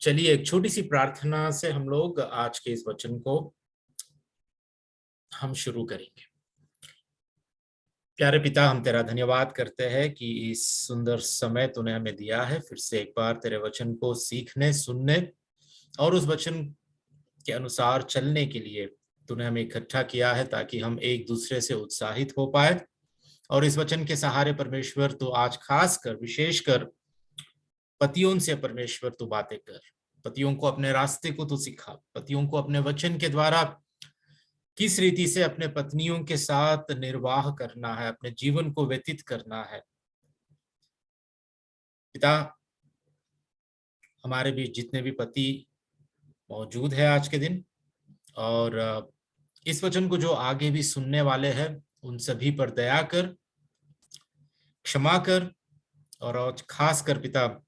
चलिए एक छोटी सी प्रार्थना से हम लोग आज के इस वचन को हम शुरू करेंगे। प्यारे पिता, हम तेरा धन्यवाद करते हैं कि इस सुंदर समय तूने हमें दिया है फिर से एक बार तेरे वचन को सीखने, सुनने और उस वचन के अनुसार चलने के लिए तूने हमें इकट्ठा किया है ताकि हम एक दूसरे से उत्साहित हो पाए। और इस वचन के सहारे परमेश्वर तू आज खास कर विशेषकर पतियों से परमेश्वर तू बातें कर, पतियों को अपने रास्ते को तू सिखा, पतियों को अपने वचन के द्वारा किस रीति से अपने पत्नियों के साथ निर्वाह करना है, अपने जीवन को व्यतीत करना है। पिता, हमारे बीच जितने भी पति मौजूद है आज के दिन, और इस वचन को जो आगे भी सुनने वाले हैं, उन सभी पर दया कर, क्षमा कर। और खास कर पिता,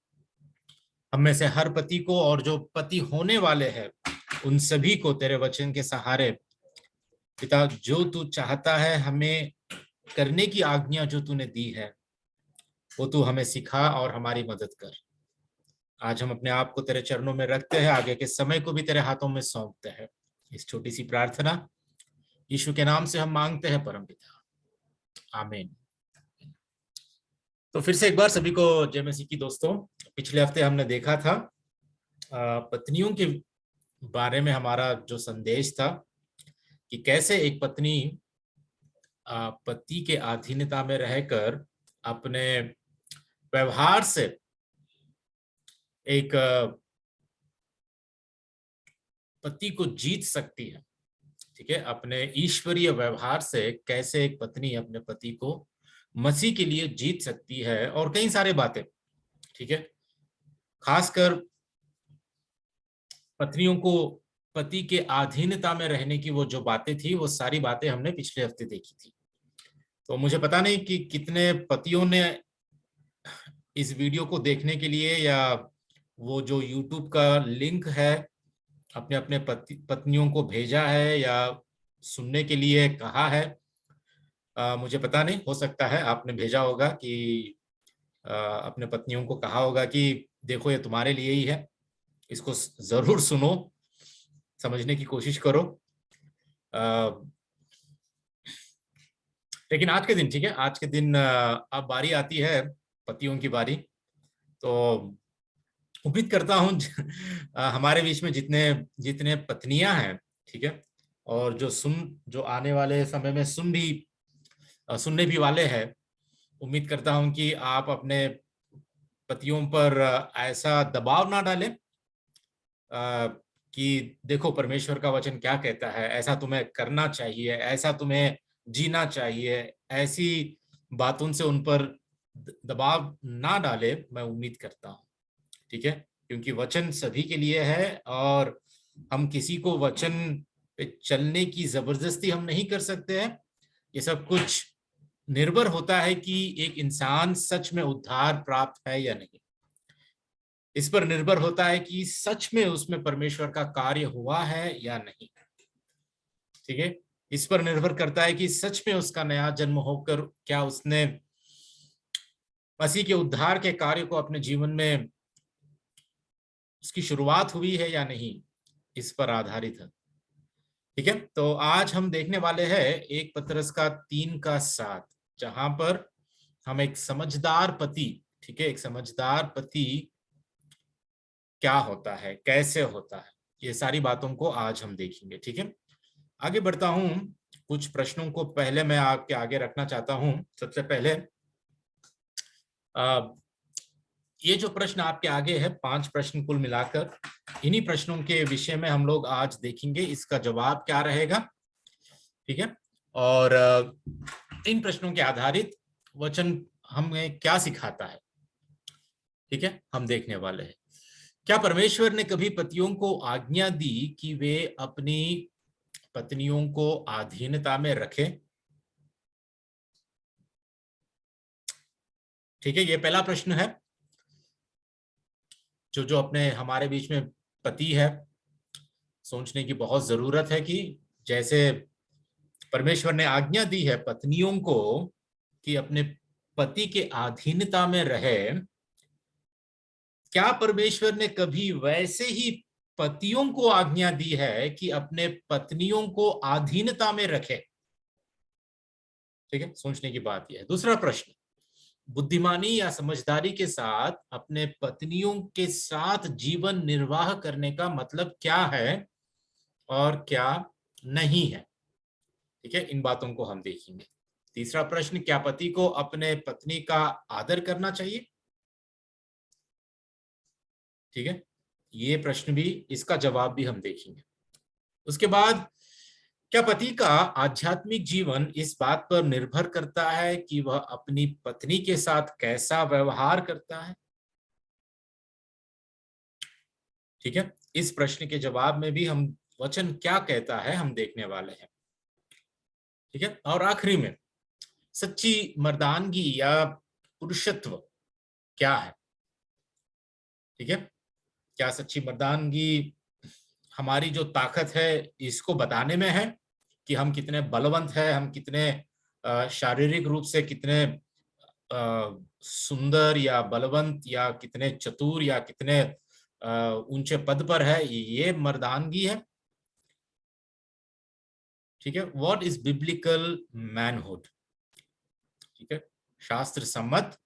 हम में से हर पति को और जो पति होने वाले हैं उन सभी को तेरे वचन के सहारे पिता, जो तू चाहता है हमें करने की आज्ञा जो तूने दी है वो तू हमें सिखा और हमारी मदद कर। आज हम अपने आप को तेरे चरणों में रखते हैं, आगे के समय को भी तेरे हाथों में सौंपते हैं। इस छोटी सी प्रार्थना यीशु के नाम से हम मांगते हैं परम पिता, आमीन। तो फिर से एक बार सभी को जय मसीह की। दोस्तों, पिछले हफ्ते हमने देखा था पत्नियों के बारे में हमारा जो संदेश था कि कैसे एक पत्नी पति के अधीनता में रहकर अपने व्यवहार से एक पति को जीत सकती है। ठीक है, अपने ईश्वरीय व्यवहार से कैसे एक पत्नी अपने पति को मसीह के लिए जीत सकती है, और कई सारे बातें। ठीक है, खासकर पत्नियों को पति के अधीनता में रहने की वो जो बातें थी, वो सारी बातें हमने पिछले हफ्ते देखी थी। तो मुझे पता नहीं कि कितने पतियों ने इस वीडियो को देखने के लिए या वो जो YouTube का लिंक है अपने अपने पत्नियों को भेजा है या सुनने के लिए कहा है। मुझे पता नहीं, हो सकता है आपने भेजा होगा कि अपने पत्नियों को कहा होगा कि देखो ये तुम्हारे लिए ही है, इसको जरूर सुनो, समझने की कोशिश करो। लेकिन आज के दिन, ठीक है, आज के दिन अब बारी आती है पतियों की बारी। तो उम्मीद करता हूँ हमारे बीच में जितने जितने पत्नियां हैं, ठीक है, और जो आने वाले समय में सुनने भी वाले हैं, उम्मीद करता हूं कि आप अपने पतियों पर ऐसा दबाव ना डालें कि देखो परमेश्वर का वचन क्या कहता है, ऐसा तुम्हें करना चाहिए, ऐसा तुम्हें जीना चाहिए, ऐसी बातों से उन पर दबाव ना डाले, मैं उम्मीद करता हूं। ठीक है, क्योंकि वचन सभी के लिए है और हम किसी को वचन पे चलने की जबरदस्ती हम नहीं कर सकते हैं। ये सब कुछ निर्भर होता है कि एक इंसान सच में उद्धार प्राप्त है या नहीं। इस पर निर्भर होता है कि सच में उसमें परमेश्वर का कार्य हुआ है या नहीं। ठीक है, इस पर निर्भर करता है कि सच में उसका नया जन्म होकर क्या उसने मसीह के उद्धार के कार्य को अपने जीवन में उसकी शुरुआत हुई है या नहीं, इस पर आधारित है। ठीक है, तो आज हम देखने वाले हैं 1 पतरस का 3:7, जहां पर हम एक समझदार पति, ठीक है, एक समझदार पति क्या होता है, कैसे होता है, ये सारी बातों को आज हम देखेंगे। ठीक है, आगे बढ़ता हूं। कुछ प्रश्नों को पहले मैं आपके आगे रखना चाहता हूं। सबसे पहले ये जो प्रश्न आपके आगे है, 5 प्रश्न कुल मिलाकर, इन्हीं प्रश्नों के विषय में हम लोग आज देखेंगे इसका जवाब क्या रहेगा। ठीक है, और इन प्रश्नों के आधारित वचन हमें क्या सिखाता है, ठीक है, हम देखने वाले हैं। क्या परमेश्वर ने कभी पतियों को आज्ञा दी कि वे अपनी पत्नियों को अधीनता में रखें? ठीक है, ये पहला प्रश्न है जो अपने हमारे बीच में पति है, सोचने की बहुत जरूरत है कि जैसे परमेश्वर ने आज्ञा दी है पत्नियों को कि अपने पति के अधीनता में रहे, क्या परमेश्वर ने कभी वैसे ही पतियों को आज्ञा दी है कि अपने पत्नियों को अधीनता में रखे? ठीक है, सोचने की बात यह है। दूसरा प्रश्न, बुद्धिमानी या समझदारी के साथ अपने पत्नियों के साथ जीवन निर्वाह करने का मतलब क्या है और क्या नहीं है? ठीक है, इन बातों को हम देखेंगे। तीसरा प्रश्न, क्या पति को अपने पत्नी का आदर करना चाहिए? ठीक है, ये प्रश्न भी, इसका जवाब भी हम देखेंगे। उसके बाद, क्या पति का आध्यात्मिक जीवन इस बात पर निर्भर करता है कि वह अपनी पत्नी के साथ कैसा व्यवहार करता है? ठीक है, इस प्रश्न के जवाब में भी हम वचन क्या कहता है हम देखने वाले हैं। ठीक है, और आखिरी में, सच्ची मर्दानगी या पुरुषत्व क्या है? ठीक है, क्या सच्ची मर्दानगी हमारी जो ताकत है इसको बताने में है कि हम कितने बलवंत हैं, हम कितने शारीरिक रूप से कितने सुंदर या बलवंत या कितने चतुर या कितने ऊंचे पद पर है, ये मर्दानगी है? ठीक है, व्हाट इज बिब्लिकल मैनहुड? ठीक है, शास्त्र सम्मत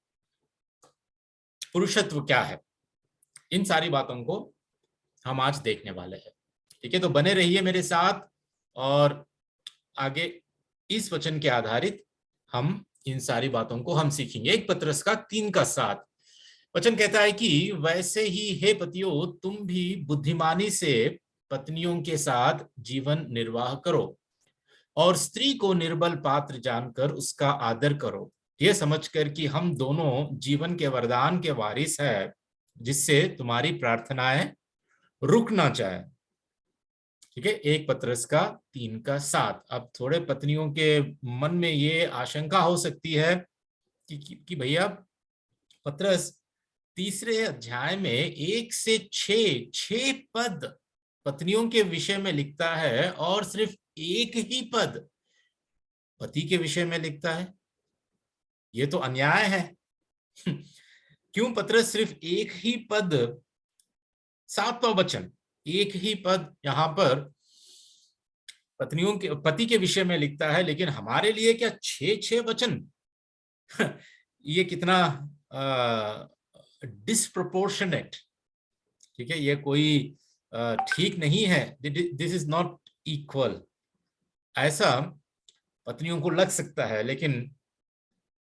पुरुषत्व क्या है? इन सारी बातों को हम आज देखने वाले हैं। ठीक है, तो बने रहिए मेरे साथ और आगे इस वचन के आधारित हम इन सारी बातों को हम सीखेंगे। 1 पत्रस का 3 का 7 वचन कहता है कि वैसे ही हे पतियों, तुम भी बुद्धिमानी से पत्नियों के साथ जीवन निर्वाह करो और स्त्री को निर्बल पात्र जानकर उसका आदर करो, यह समझकर कि हम दोनों जीवन के वरदान के वारिस है, जिससे तुम्हारी प्रार्थनाएं रुक ना जाए। ठीक है, 1 पत्रस का 3 का 7। अब थोड़े पत्नियों के मन में ये आशंका हो सकती है कि भैया पत्रस तीसरे अध्याय में 1 से 6 पद पत्नियों के विषय में लिखता है और सिर्फ एक ही पद पति के विषय में लिखता है। ये तो अन्याय है। क्यों पत्रस सिर्फ एक ही पद, 7वां वचन, एक ही पद यहां पर पत्नियों के पति के विषय में लिखता है, लेकिन हमारे लिए क्या 6 वचन? ये कितना डिस्प्रोपोर्शनेट। ठीक है, ये कोई ठीक नहीं है। This is not equal. ऐसा पत्नियों को लग सकता है, लेकिन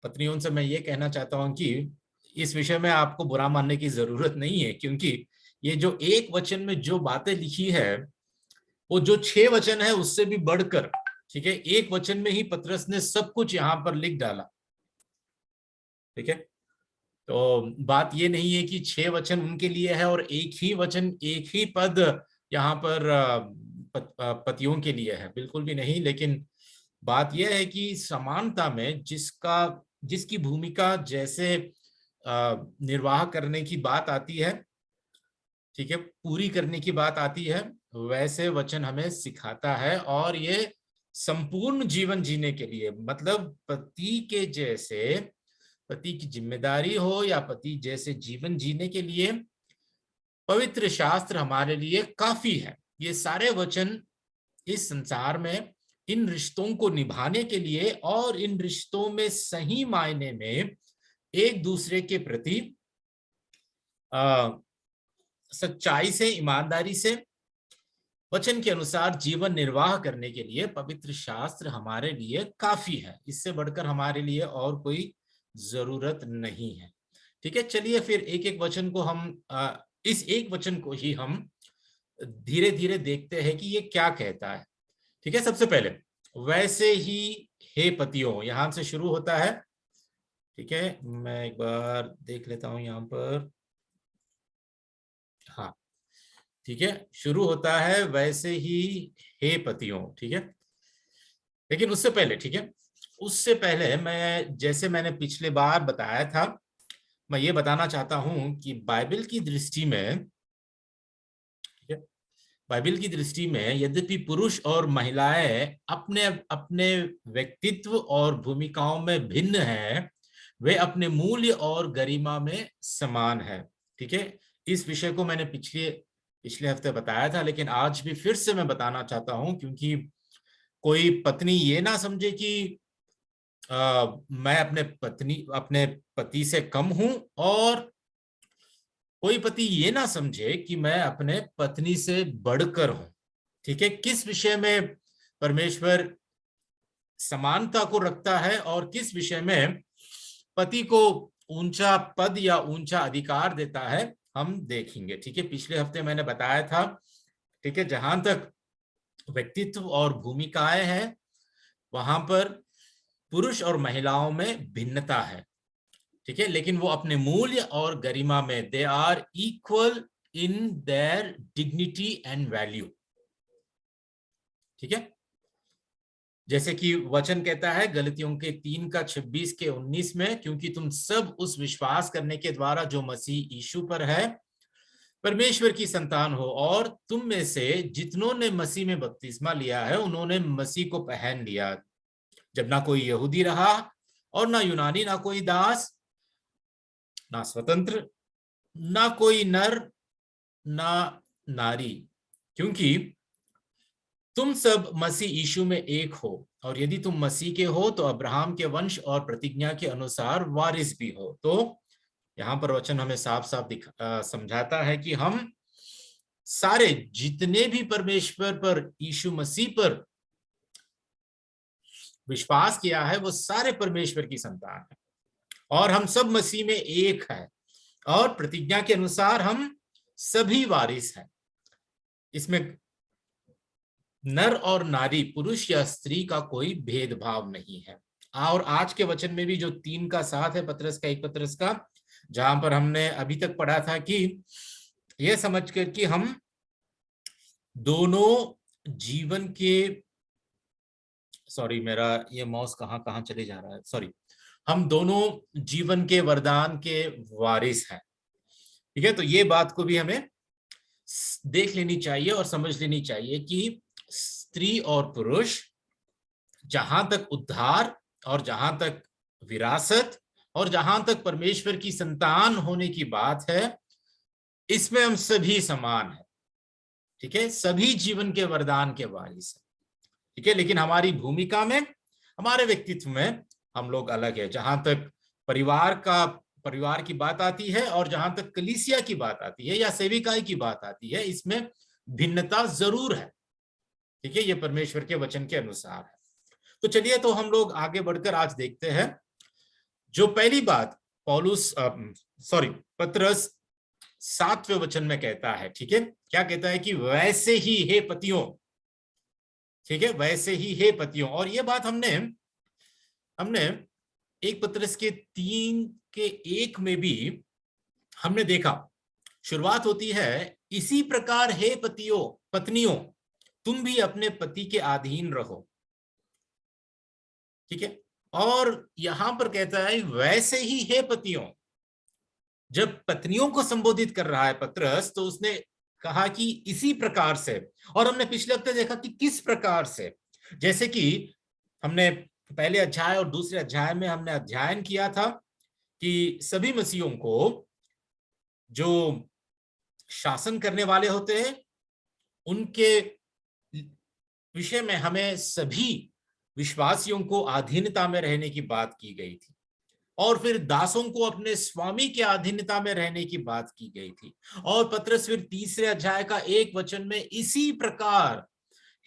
पत्नियों से मैं ये कहना चाहता हूं कि इस विषय में आपको बुरा मानने की जरूरत नहीं है, क्योंकि ये जो एक वचन में जो बातें लिखी है वो जो 6 वचन है उससे भी बढ़कर, ठीक है, एक वचन में ही पतरस ने सब कुछ यहां पर लिख डाला। ठीक है, तो बात ये नहीं है कि 6 वचन उनके लिए है और एक ही वचन, एक ही पद यहाँ पर पतियों के लिए है, बिल्कुल भी नहीं। लेकिन बात यह है कि समानता में जिसकी भूमिका जैसे निर्वाह करने की बात आती है, ठीक है, पूरी करने की बात आती है, वैसे वचन हमें सिखाता है। और ये संपूर्ण जीवन जीने के लिए, मतलब पति के जैसे, पति की जिम्मेदारी हो या पति जैसे जीवन जीने के लिए पवित्र शास्त्र हमारे लिए काफी है। ये सारे वचन इस संसार में इन रिश्तों को निभाने के लिए और इन रिश्तों में सही मायने में एक दूसरे के प्रति सच्चाई से, ईमानदारी से, वचन के अनुसार जीवन निर्वाह करने के लिए पवित्र शास्त्र हमारे लिए काफी है। इससे बढ़कर हमारे लिए और कोई जरूरत नहीं है। ठीक है, चलिए फिर एक एक वचन को हम इस एक वचन को ही हम धीरे धीरे देखते हैं कि ये क्या कहता है। ठीक है, सबसे पहले वैसे ही हे पतियों, यहां से शुरू होता है। ठीक है, मैं एक बार देख लेता हूं यहां पर। हाँ, ठीक है, शुरू होता है वैसे ही हे पतियों। ठीक है, लेकिन उससे पहले, ठीक है, उससे पहले मैं, जैसे मैंने पिछले बार बताया था, मैं ये बताना चाहता हूं कि बाइबल की दृष्टि में, ठीक है, बाइबल की दृष्टि में यद्यपि पुरुष और महिलाएं अपने अपने व्यक्तित्व और भूमिकाओं में भिन्न हैं, वे अपने मूल्य और गरिमा में समान हैं। ठीक है, इस विषय को मैंने पिछले हफ्ते बताया था, लेकिन आज भी फिर से मैं बताना चाहता हूं, क्योंकि कोई पत्नी ये ना समझे कि मैं अपने पति से कम हूं, और कोई पति ये ना समझे कि मैं अपने पत्नी से बढ़कर हूं। ठीक है, किस विषय में परमेश्वर समानता को रखता है और किस विषय में पति को ऊंचा पद या ऊंचा अधिकार देता है, हम देखेंगे। ठीक है, पिछले हफ्ते मैंने बताया था, ठीक है, जहां तक व्यक्तित्व और भूमिकाएं हैं वहां पर पुरुष और महिलाओं में भिन्नता है। ठीक है, लेकिन वो अपने मूल्य और गरिमा में they are equal in their dignity and value. ठीक है, जैसे कि वचन कहता है गलतियों के 3:26-19 में, क्योंकि तुम सब उस विश्वास करने के द्वारा जो मसीह यीशु पर है परमेश्वर की संतान हो, और तुम में से जितनों ने मसीह में बपतिस्मा लिया है उन्होंने मसीह को पहन लिया। जब ना कोई यहूदी रहा और ना यूनानी, ना कोई दास, ना स्वतंत्र, ना कोई नर, ना नारी, क्योंकि तुम सब मसीह यीशु में एक हो, और यदि तुम मसीह के हो तो अब्राहम के वंश और प्रतिज्ञा के अनुसार वारिस भी हो। तो यहां पर वचन हमें साफ साफ समझाता है कि हम सारे जितने भी परमेश्वर पर, यीशु मसीह पर विश्वास किया है, वो सारे परमेश्वर की संतान है, और हम सब मसीह में एक है, और प्रतिज्ञा के अनुसार हम सभी वारिस हैं। इसमें नर और नारी, पुरुष या स्त्री का कोई भेदभाव नहीं है। और आज के वचन में भी जो 3:7 है पतरस का, 1 पतरस का, जहां पर हमने अभी तक पढ़ा था कि यह समझकर कि हम दोनों जीवन के, सॉरी मेरा ये माउस कहाँ कहाँ चले जा रहा है, सॉरी, हम दोनों जीवन के वरदान के वारिस हैं। ठीक है, तो ये बात को भी हमें देख लेनी चाहिए और समझ लेनी चाहिए कि स्त्री और पुरुष, जहां तक उद्धार और जहां तक विरासत और जहां तक परमेश्वर की संतान होने की बात है, इसमें हम सभी समान हैं। ठीक है, सभी जीवन के वरदान के वारिस हैं। ठीक है, लेकिन हमारी भूमिका में, हमारे व्यक्तित्व में हम लोग अलग है। जहां तक परिवार की बात आती है और जहां तक कलीसिया की बात आती है या सेविकाई की बात आती है, इसमें भिन्नता जरूर है। ठीक है, ये परमेश्वर के वचन के अनुसार है। तो चलिए, तो हम लोग आगे बढ़कर आज देखते हैं जो पहली बात पतरस 7वें वचन में कहता है। ठीक है, क्या कहता है कि वैसे ही हे पतियों। ठीक है, वैसे ही हे पतियों। और ये बात हमने 1 पतरस के 3:1 में भी हमने देखा। शुरुआत होती है, इसी प्रकार हे पत्नियों तुम भी अपने पति के अधीन रहो। ठीक है, और यहां पर कहता है वैसे ही हे पतियों। जब पत्नियों को संबोधित कर रहा है पतरस, तो उसने कहा कि इसी प्रकार से, और हमने पिछले हफ्ते देखा कि किस प्रकार से। जैसे कि हमने पहले अध्याय और दूसरे अध्याय में हमने अध्ययन किया था कि सभी मसीहों को जो शासन करने वाले होते हैं उनके विषय में हमें सभी विश्वासियों को अधीनता में रहने की बात की गई थी, और फिर दासों को अपने स्वामी के अधीनता में रहने की बात की गई थी। और पतरस फिर तीसरे अध्याय का 1 वचन में इसी प्रकार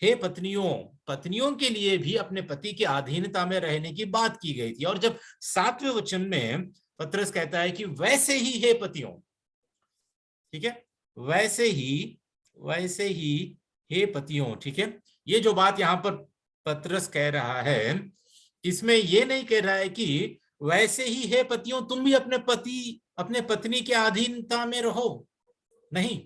हे पत्नियों के लिए भी अपने पति के अधीनता में रहने की बात की गई थी। और जब 7वें वचन में पतरस कहता है कि वैसे ही हे पतियों, ठीक है, वैसे ही हे पतियों। ठीक है, ये जो बात यहां पर पतरस कह रहा है, इसमें ये नहीं कह रहा है कि वैसे ही हे पतियों तुम भी अपने पत्नी के अधीनता में रहो। नहीं,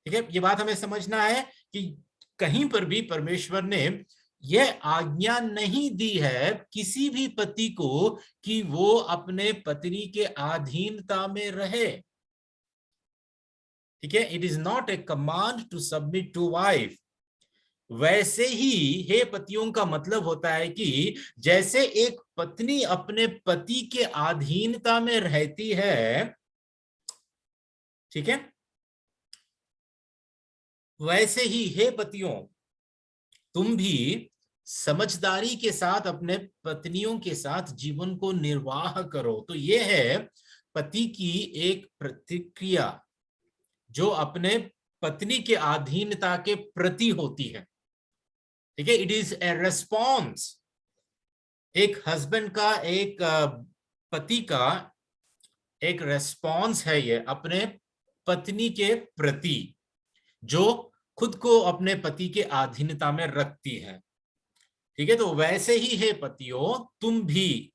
ठीक है, ये बात हमें समझना है कि कहीं पर भी परमेश्वर ने यह आज्ञा नहीं दी है किसी भी पति को कि वो अपने पत्नी के अधीनता में रहे। ठीक है, it is not a command to submit to wife. वैसे ही हे पतियों का मतलब होता है कि जैसे एक पत्नी अपने पति के अधीनता में रहती है, ठीक है। वैसे ही हे पतियों, तुम भी समझदारी के साथ अपने पत्नियों के साथ जीवन को निर्वाह करो। तो ये है पति की एक प्रतिक्रिया जो अपने पत्नी के अधीनता के प्रति होती है। ठीक है, इट इज ए रेस्पॉन्स। एक हस्बैंड का, एक पति का एक रेस्पॉन्स है ये अपने पत्नी के प्रति, जो खुद को अपने पति के अधीनता में रखती है। ठीक है, तो वैसे ही है पतियों, तुम भी,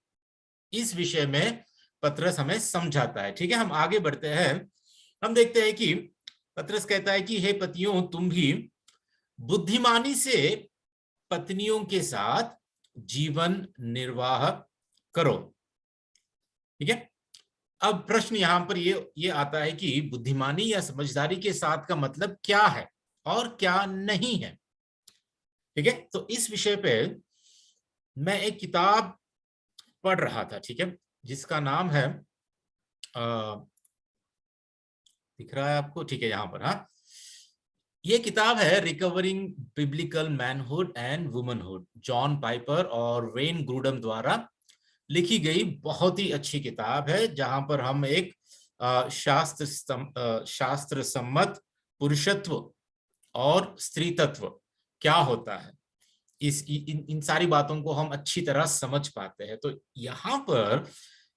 इस विषय में पतरस हमें समझाता है। ठीक है, हम आगे बढ़ते हैं। हम देखते हैं कि पतरस कहता है कि हे पतियों, तुम भी बुद्धिमानी से पत्नियों के साथ जीवन निर्वाह करो। ठीक है, अब प्रश्न यहां पर ये आता है कि बुद्धिमानी या समझदारी के साथ का मतलब क्या है और क्या नहीं है। ठीक है, तो इस विषय पे मैं एक किताब पढ़ रहा था, ठीक है, जिसका नाम है दिख रहा है आपको, ठीक है, यहां पर, हाँ, ये किताब है recovering biblical manhood and womanhood, John Piper और वेन ग्रूडम द्वारा लिखी गई बहुत ही अच्छी किताब है, जहां पर हम एक शास्त्र सम्मत पुरुषत्व और स्त्री तत्व क्या होता है, इन सारी बातों को हम अच्छी तरह समझ पाते हैं। तो यहाँ पर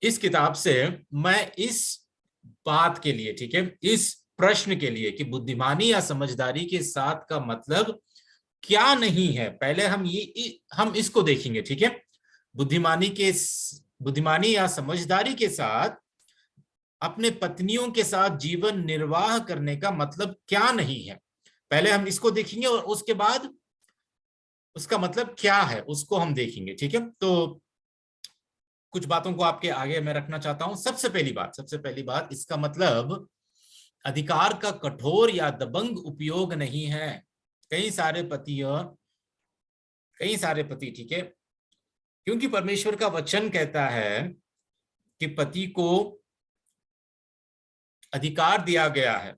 इस किताब से मैं इस बात के लिए, ठीक है, इस प्रश्न के लिए कि बुद्धिमानी या समझदारी के साथ का मतलब क्या नहीं है, पहले हम इसको देखेंगे। ठीक है, बुद्धिमानी या समझदारी के साथ अपने पत्नियों के साथ जीवन निर्वाह करने का मतलब क्या नहीं है, पहले हम इसको देखेंगे और उसके बाद उसका मतलब क्या है उसको हम देखेंगे। ठीक है, तो कुछ बातों को आपके आगे मैं रखना चाहता हूं। सबसे पहली बात, इसका मतलब अधिकार का कठोर या दबंग उपयोग नहीं है। कई सारे पति, ठीक है, क्योंकि परमेश्वर का वचन कहता है कि पति को अधिकार दिया गया है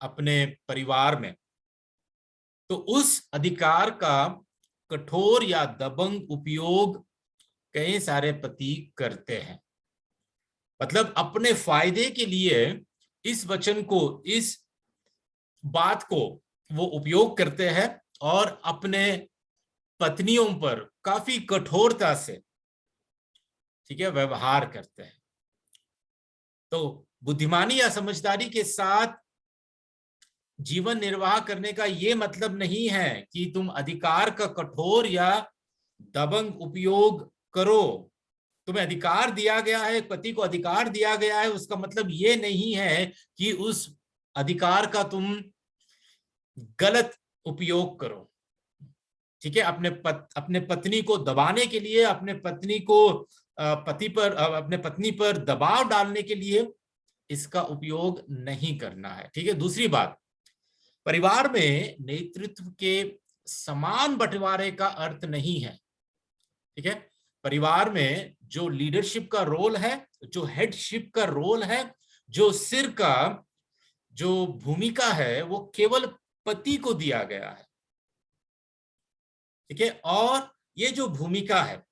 अपने परिवार में, तो उस अधिकार का कठोर या दबंग उपयोग कई सारे पति करते हैं। मतलब अपने फायदे के लिए इस वचन को, इस बात को वो उपयोग करते हैं और अपने पत्नियों पर काफी कठोरता से, ठीक है, व्यवहार करते हैं। तो बुद्धिमानी या समझदारी के साथ जीवन निर्वाह करने का ये मतलब नहीं है कि तुम अधिकार का कठोर या दबंग उपयोग करो। तुम्हें अधिकार दिया गया है, पति को अधिकार दिया गया है, उसका मतलब ये नहीं है कि उस अधिकार का तुम गलत उपयोग करो। ठीक है, अपने पत्नी को दबाने के लिए, अपने पत्नी को अपने पत्नी पर दबाव डालने के लिए इसका उपयोग नहीं करना है। ठीक है, दूसरी बात, परिवार में नेतृत्व के समान बंटवारे का अर्थ नहीं है। ठीक है, परिवार में जो लीडरशिप का रोल है, जो हेडशिप का रोल है, जो सिर का जो भूमिका है, वो केवल पति को दिया गया है। ठीक है, और ये जो भूमिका है,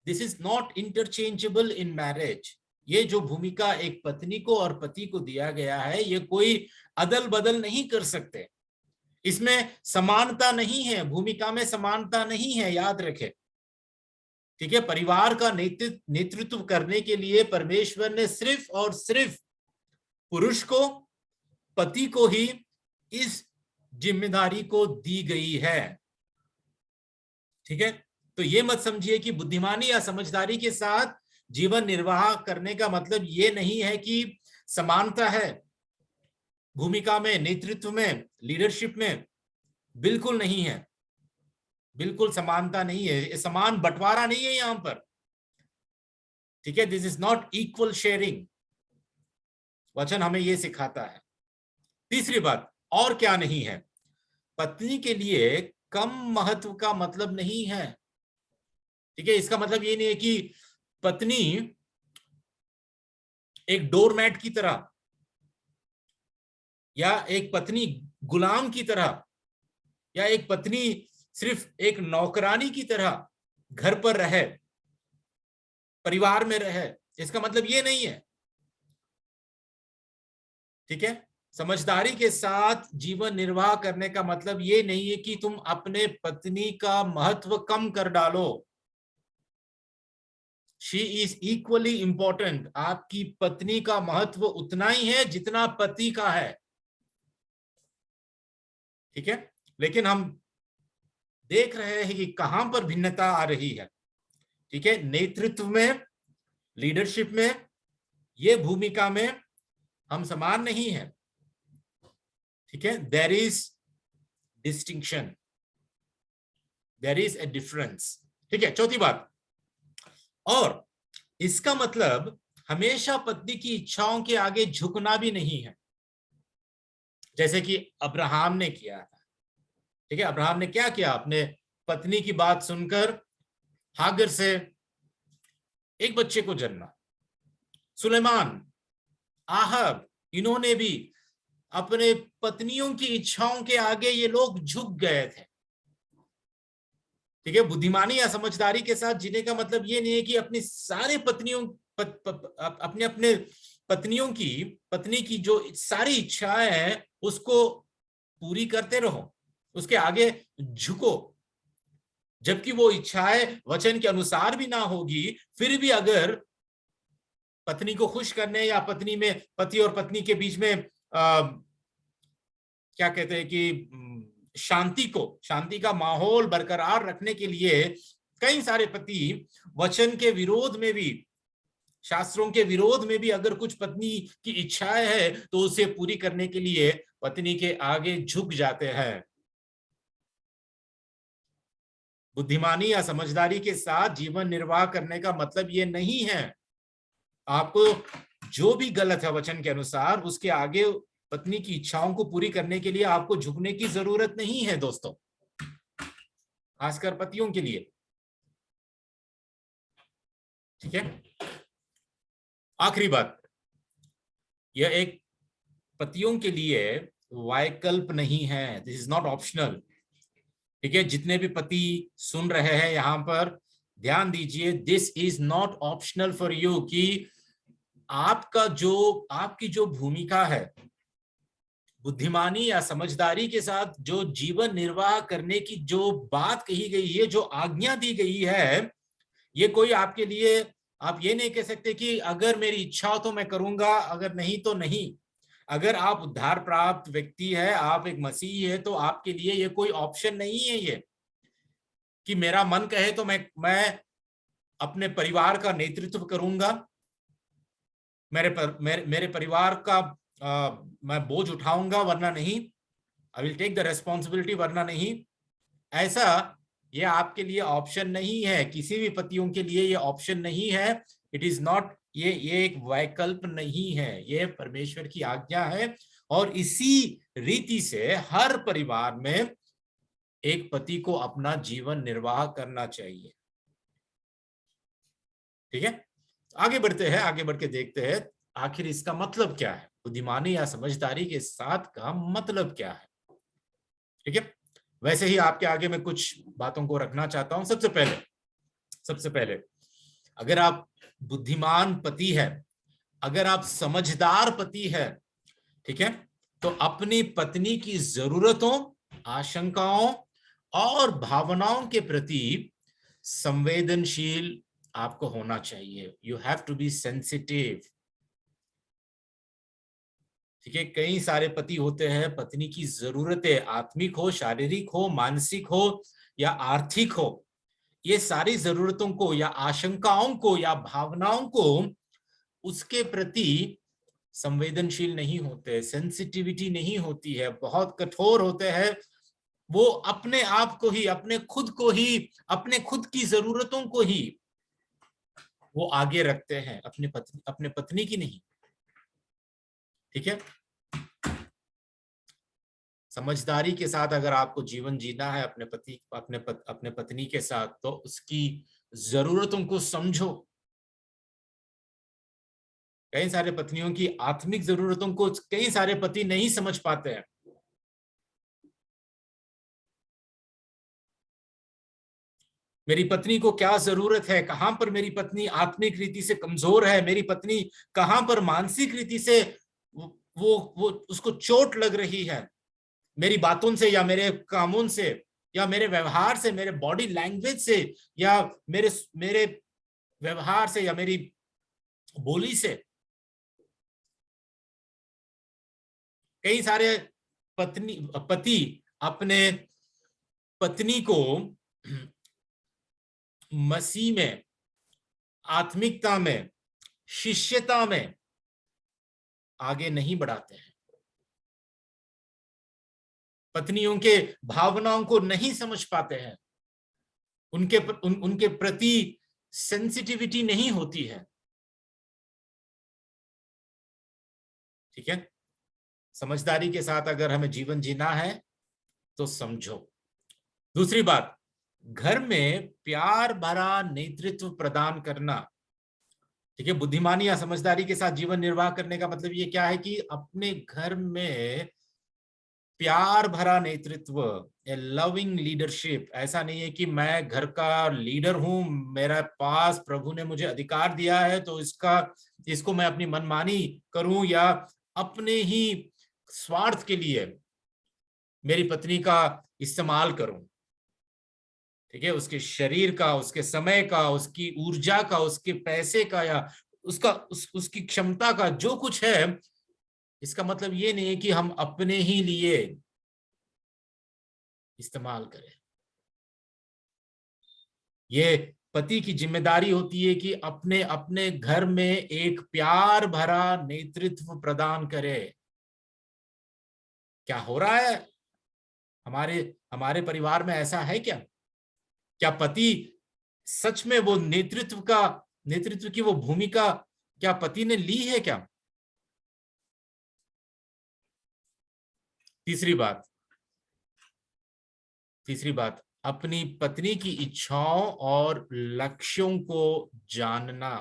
this is not interchangeable in marriage. ये जो भूमिका एक पत्नी को और पति को दिया गया है, ये कोई अदल बदल नहीं कर सकते। इसमें समानता नहीं है, भूमिका में समानता नहीं है, याद रखें। ठीक है, परिवार का नेतृत्व करने के लिए परमेश्वर ने सिर्फ और सिर्फ पुरुष को, पति को ही इस जिम्मेदारी को दी गई है। ठीक है, तो ये मत समझिए कि बुद्धिमानी या समझदारी के साथ जीवन निर्वाह करने का मतलब ये नहीं है कि समानता है भूमिका में, नेतृत्व में, लीडरशिप में। बिल्कुल नहीं है, बिल्कुल समानता नहीं है, समान बंटवारा नहीं है यहां पर। ठीक है, this is not equal sharing, वचन हमें यह सिखाता है। तीसरी बात, और क्या नहीं है, पत्नी के लिए कम महत्व का मतलब नहीं है। ठीक है, इसका मतलब ये नहीं है कि पत्नी एक डोरमैट की तरह या एक पत्नी गुलाम की तरह, या एक पत्नी सिर्फ एक नौकरानी की तरह घर पर रहे, परिवार में रहे, इसका मतलब ये नहीं है। ठीक है, समझदारी के साथ जीवन निर्वाह करने का मतलब ये नहीं है कि तुम अपने पत्नी का महत्व कम कर डालो। She is equally important. आपकी पत्नी का महत्व उतना ही है जितना पति का है। ठीक है, लेकिन हम देख रहे हैं कि कहां पर भिन्नता आ रही है। ठीक है, नेतृत्व में, लीडरशिप में, ये भूमिका में हम समान नहीं है। ठीक है, there is distinction, there is a difference. ठीक है, चौथी बात, और इसका मतलब हमेशा पत्नी की इच्छाओं के आगे झुकना भी नहीं है, जैसे कि अब्राहम ने किया था। ठीक है, अब्राहम ने क्या किया, अपने पत्नी की बात सुनकर हागर से एक बच्चे को जन्मा। सुलेमान, आहब, इन्होंने भी अपने पत्नियों की इच्छाओं के आगे ये लोग झुक गए थे। ठीक है, बुद्धिमानी या समझदारी के साथ जीने का मतलब ये नहीं है कि अपनी सारे पत्नियों अपने अपने पत्नी की जो सारी इच्छाएं हैं उसको पूरी करते रहो, उसके आगे झुको, जबकि वो इच्छाएं वचन के अनुसार भी ना होगी, फिर भी अगर पत्नी को खुश करने या पत्नी में, पति और पत्नी के बीच में क्या कहते हैं कि शांति का माहौल बरकरार रखने के लिए कई सारे पति वचन के विरोध में भी, शास्त्रों के विरोध में भी अगर कुछ पत्नी की इच्छाएं है तो उसे पूरी करने के लिए पत्नी के आगे झुक जाते हैं। बुद्धिमानी या समझदारी के साथ जीवन निर्वाह करने का मतलब ये नहीं है आपको जो भी गलत है वचन के अनुसार उसके आगे पत्नी की इच्छाओं को पूरी करने के लिए आपको झुकने की जरूरत नहीं है दोस्तों, खासकर पतियों के लिए। ठीक है, आखिरी बात, यह एक पतियों के लिए वैकल्प नहीं है, दिस इज नॉट ऑप्शनल। ठीक है, जितने भी पति सुन रहे हैं यहां पर ध्यान दीजिए, this is not optional for you, कि आपकी जो भूमिका है बुद्धिमानी या समझदारी के साथ जो जीवन निर्वाह करने की जो बात कही गई है, जो आज्ञा दी गई है, ये कोई आपके लिए, आप ये नहीं कह सकते कि अगर मेरी इच्छा हो तो मैं करूंगा, अगर नहीं तो नहीं। अगर आप उद्धार प्राप्त व्यक्ति है, आप एक मसीही है, तो आपके लिए ये कोई ऑप्शन नहीं है ये कि मेरा मन कहे तो मैं अपने परिवार का नेतृत्व करूंगा, मेरे परिवार का मैं बोझ उठाऊंगा वरना नहीं, I will take the responsibility वरना नहीं। ऐसा ये आपके लिए ऑप्शन नहीं है, किसी भी पतियों के लिए ये ऑप्शन नहीं है। इट इज नॉट, ये एक वैकल्प नहीं है, ये परमेश्वर की आज्ञा है। और इसी रीति से हर परिवार में एक पति को अपना जीवन निर्वाह करना चाहिए। ठीक है, आगे बढ़ते हैं, आगे बढ़ के देखते हैं आखिर इसका मतलब क्या है, बुद्धिमानी या समझदारी के साथ का मतलब क्या है। ठीक है, वैसे ही आपके आगे मैं कुछ बातों को रखना चाहता हूं। सबसे पहले अगर आप बुद्धिमान पति है, अगर आप समझदार पति है, ठीक है, तो अपनी पत्नी की जरूरतों, आशंकाओं और भावनाओं के प्रति संवेदनशील आपको होना चाहिए। You have to be sensitive. ठीक है, कई सारे पति होते हैं, पत्नी की जरूरतें आत्मिक हो, शारीरिक हो, मानसिक हो या आर्थिक हो, ये सारी जरूरतों को या आशंकाओं को या भावनाओं को उसके प्रति संवेदनशील नहीं होते, सेंसिटिविटी नहीं होती है, बहुत कठोर होते हैं। वो अपने आप को ही, अपने खुद को ही, अपने खुद की जरूरतों को ही वो आगे रखते हैं, अपने पत्नी की नहीं। ठीक है, समझदारी के साथ अगर आपको जीवन जीना है अपने पत्नी के साथ, तो उसकी जरूरतों को समझो, कई सारे पत्नियों की आत्मिक जरूरतों को कई सारे पति नहीं समझ पाते हैं। मेरी पत्नी को क्या जरूरत है, कहां पर मेरी पत्नी आत्मिक रीति से कमजोर है, मेरी पत्नी कहां पर मानसिक रीति से वो उसको चोट लग रही है, मेरी बातों से या मेरे कामों से या मेरे व्यवहार से, मेरे बॉडी लैंग्वेज से या मेरे मेरे व्यवहार से या मेरी बोली से। कई सारे पति अपने पत्नी को मसीह में, आत्मिकता में, शिष्यता में आगे नहीं बढ़ाते हैं, पत्नियों के भावनाओं को नहीं समझ पाते हैं, उनके प्रति सेंसिटिविटी नहीं होती है। ठीक है, समझदारी के साथ अगर हमें जीवन जीना है तो समझो। दूसरी बात, घर में प्यार भरा नेतृत्व प्रदान करना। ठीक है, बुद्धिमानी या समझदारी के साथ जीवन निर्वाह करने का मतलब ये क्या है कि अपने घर में प्यार भरा नेतृत्व, ए लविंग लीडरशिप। ऐसा नहीं है कि मैं घर का लीडर हूं, मेरे पास प्रभु ने मुझे अधिकार दिया है तो इसको मैं अपनी मनमानी करूं या अपने ही स्वार्थ के लिए मेरी पत्नी का इस्तेमाल करूं। ठीक है, उसके शरीर का, उसके समय का, उसकी ऊर्जा का, उसके पैसे का या उसकी क्षमता का जो कुछ है, इसका मतलब ये नहीं है कि हम अपने ही लिए इस्तेमाल करें। ये पति की जिम्मेदारी होती है कि अपने अपने घर में एक प्यार भरा नेतृत्व प्रदान करे। क्या हो रहा है हमारे हमारे परिवार में? ऐसा है क्या? क्या पति सच में वो नेतृत्व की वो भूमिका क्या पति ने ली है क्या? तीसरी बात, अपनी पत्नी की इच्छाओं और लक्ष्यों को जानना।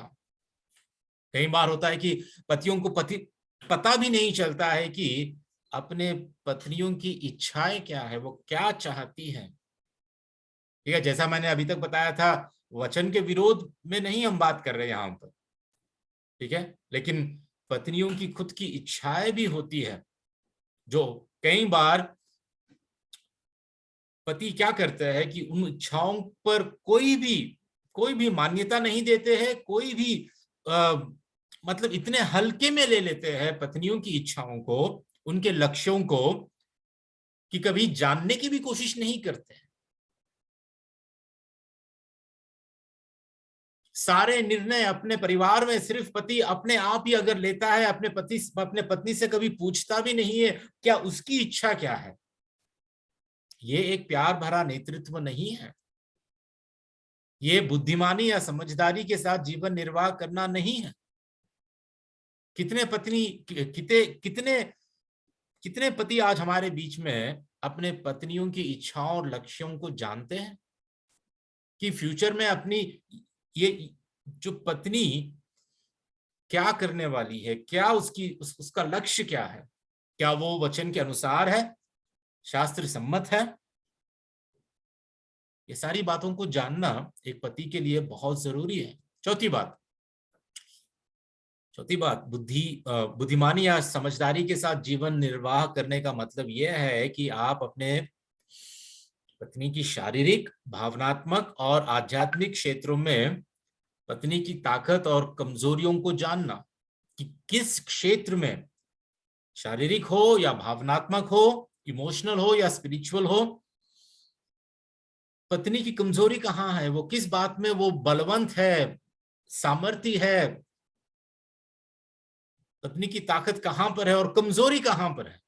कई बार होता है कि पतियों को पता भी नहीं चलता है कि अपने पत्नियों की इच्छाएं क्या है, वो क्या चाहती हैं। ठीक है, जैसा मैंने अभी तक बताया था, वचन के विरोध में नहीं हम बात कर रहे हैं यहां पर। ठीक है, लेकिन पत्नियों की खुद की इच्छाएं भी होती है, जो कई बार पति क्या करते हैं कि उन इच्छाओं पर कोई भी मान्यता नहीं देते हैं, कोई भी मतलब इतने हल्के में ले लेते हैं पत्नियों की इच्छाओं को, उनके लक्ष्यों को, कि कभी जानने की भी कोशिश नहीं करते हैं। सारे निर्णय अपने परिवार में सिर्फ पति अपने आप ही अगर लेता है, अपने पत्नी से कभी पूछता भी नहीं है क्या उसकी इच्छा क्या है। ये एक प्यार भरा नेतृत्व नहीं है, ये बुद्धिमानी या समझदारी के साथ जीवन निर्वाह करना नहीं है। कितने कितने पति आज हमारे बीच में अपने पत्नियों की इच्छाओं और लक्ष्यों को जानते हैं कि फ्यूचर में अपनी ये जो पत्नी क्या करने वाली है, क्या उसका लक्ष्य क्या है, क्या वो वचन के अनुसार है, शास्त्र सम्मत है। ये सारी बातों को जानना एक पति के लिए बहुत जरूरी है। चौथी बात, बुद्धिमानी या समझदारी के साथ जीवन निर्वाह करने का मतलब यह है कि आप अपने पत्नी की शारीरिक, भावनात्मक और आध्यात्मिक क्षेत्रों में पत्नी की ताकत और कमजोरियों को जानना, कि किस क्षेत्र में, शारीरिक हो या भावनात्मक हो, इमोशनल हो या स्पिरिचुअल हो, पत्नी की कमजोरी कहाँ है, वो किस बात में वो बलवंत है, सामर्थ्य है, पत्नी की ताकत कहां पर है और कमजोरी कहां पर है,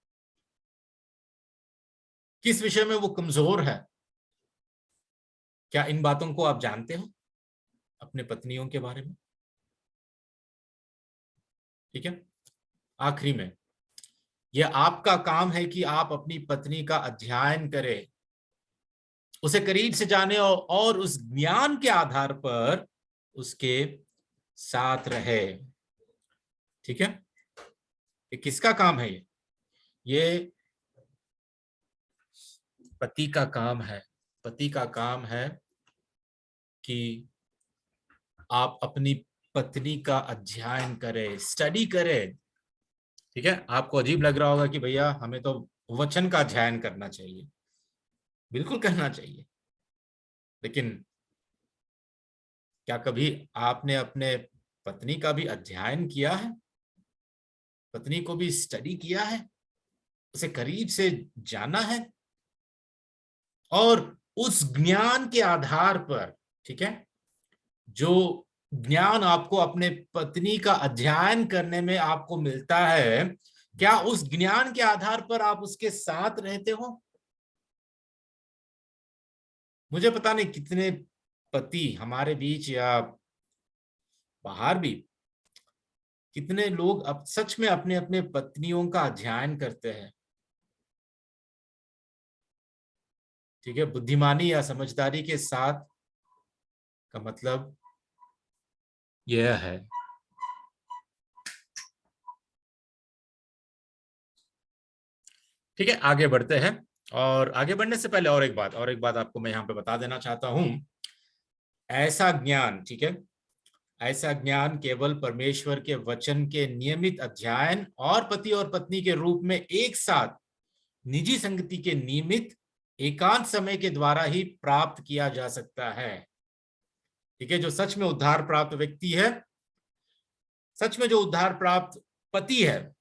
किस विषय में वो कमजोर है। क्या इन बातों को आप जानते हो अपने पत्नियों के बारे में? ठीक है, आखिरी में यह आपका काम है कि आप अपनी पत्नी का अध्ययन करें, उसे करीब से जाने और उस ज्ञान के आधार पर उसके साथ रहे। ठीक है, ये किसका काम है? ये पति का काम है। पति का काम है कि आप अपनी पत्नी का अध्ययन करें, स्टडी करें। ठीक है, आपको अजीब लग रहा होगा कि भैया हमें तो वचन का अध्ययन करना चाहिए। बिल्कुल करना चाहिए, लेकिन क्या कभी आपने अपने पत्नी का भी अध्ययन किया है? पत्नी को भी स्टडी किया है, उसे करीब से जाना है, और उस ज्ञान के आधार पर, ठीक है, जो ज्ञान आपको अपने पत्नी का अध्ययन करने में आपको मिलता है, क्या उस ज्ञान के आधार पर आप उसके साथ रहते हो? मुझे पता नहीं कितने पति हमारे बीच या बाहर भी, कितने लोग अब सच में अपने अपने पत्नियों का अध्ययन करते हैं। ठीक है, बुद्धिमानी या समझदारी के साथ का मतलब यह है। ठीक है, आगे बढ़ते हैं। और आगे बढ़ने से पहले और एक बात आपको मैं यहाँ पे बता देना चाहता हूं। ऐसा ज्ञान, ठीक है, ऐसा ज्ञान केवल परमेश्वर के वचन के नियमित अध्ययन और पति और पत्नी के रूप में एक साथ निजी संगति के नियमित एकांत समय के द्वारा ही प्राप्त किया जा सकता है। ठीक है, जो सच में उद्धार प्राप्त व्यक्ति है, सच में जो उद्धार प्राप्त पति है,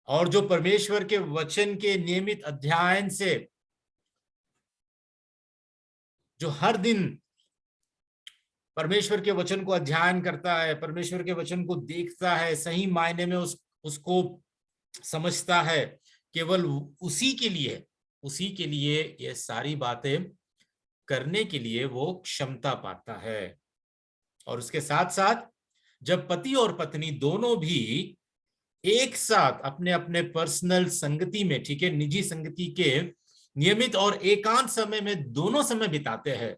और जो परमेश्वर के वचन के नियमित अध्ययन से, जो हर दिन परमेश्वर के वचन को अध्ययन करता है, परमेश्वर के वचन को देखता है, सही मायने में उसको समझता है, केवल उसी के लिए ये सारी बातें करने के लिए वो क्षमता पाता है। और उसके साथ साथ जब पति और पत्नी दोनों भी एक साथ अपने अपने पर्सनल संगति में, ठीक है, निजी संगति के नियमित और एकांत समय में दोनों समय बिताते हैं,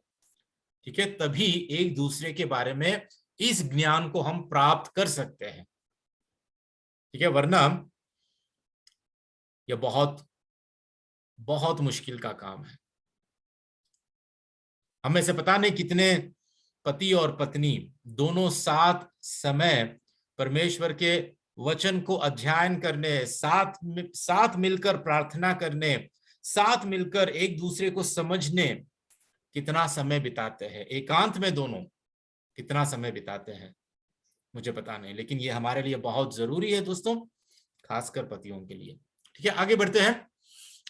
ठीक है, तभी एक दूसरे के बारे में इस ज्ञान को हम प्राप्त कर सकते हैं। ठीक है, वरना यह बहुत बहुत मुश्किल का काम है। हमें से पता नहीं कितने पति और पत्नी दोनों साथ समय परमेश्वर के वचन को अध्ययन करने, साथ मिलकर प्रार्थना करने, साथ मिलकर एक दूसरे को समझने कितना समय बिताते हैं, एकांत में दोनों कितना समय बिताते हैं, मुझे पता नहीं, लेकिन ये हमारे लिए बहुत जरूरी है दोस्तों, खासकर पतियों के लिए। ठीक है, आगे बढ़ते हैं।